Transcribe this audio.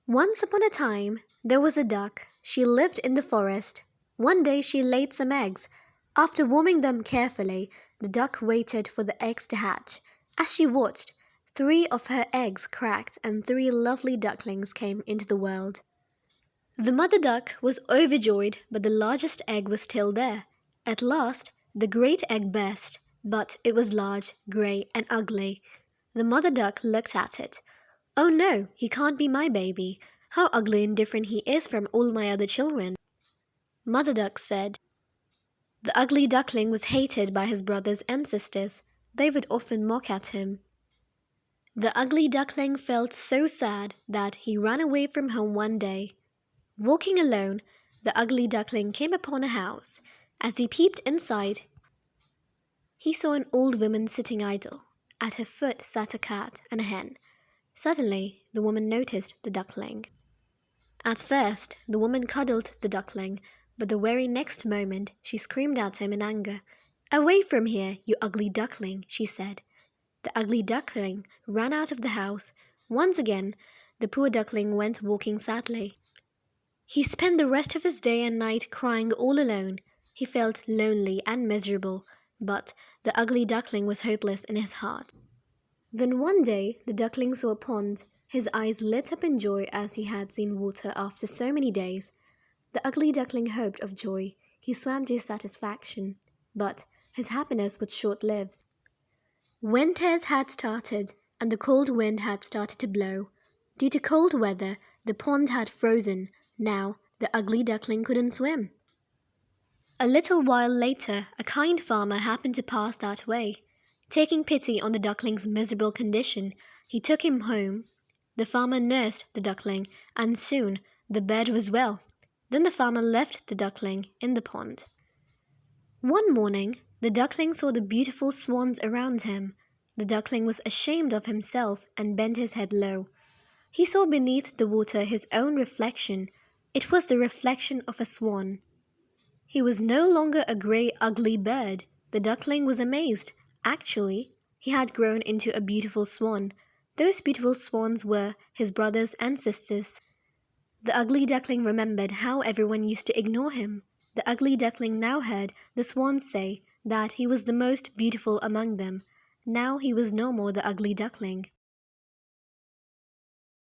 Once upon a time, there was a duck. She lived in the forest. One day she laid some eggs. After warming them carefully, the duck waited for the eggs to hatch. As she watched, 3 of her eggs cracked and 3 lovely ducklings came into the world. The mother duck was overjoyed, but the largest egg was still there. At last, the great egg burst, but it was large, grey, and ugly. The mother duck looked at it. "Oh no, he can't be my baby. How ugly and different he is from all my other children." Mother Duck said. The ugly duckling was hated by his brothers and sisters. They would often mock at him. The ugly duckling felt so sad that he ran away from home one day. Walking alone, the ugly duckling came upon a house. As he peeped inside, he saw an old woman sitting idle. At her foot sat a cat and a hen. Suddenly, the woman noticed the duckling. At first, the woman cuddled the duckling, but the very next moment she screamed at him in anger. "Away from here, you ugly duckling," she said. The ugly duckling ran out of the house. Once again, the poor duckling went walking sadly. He spent the rest of his day and night crying all alone. He felt lonely and miserable, but the ugly duckling was hopeless in his heart. Then one day the duckling saw a pond. His eyes lit up in joy as he had seen water after so many days. The ugly duckling hoped of joy. He swam to his satisfaction, but his happiness was short-lived. Winters had started, and the cold wind had started to blow. Due to cold weather, the pond had frozen. Now the ugly duckling couldn't swim. A little while later, a kind farmer happened to pass that way. Taking pity on the duckling's miserable condition, he took him home. The farmer nursed the duckling, and soon the bird was well. Then the farmer left the duckling in the pond. One morning, the duckling saw the beautiful swans around him. The duckling was ashamed of himself and bent his head low. He saw beneath the water his own reflection. It was the reflection of a swan. He was no longer a grey, ugly bird. The duckling was amazed. Actually, he had grown into a beautiful swan. Those beautiful swans were his brothers and sisters. The ugly duckling remembered how everyone used to ignore him. The ugly duckling now heard the swans say that he was the most beautiful among them. Now he was no more the ugly duckling.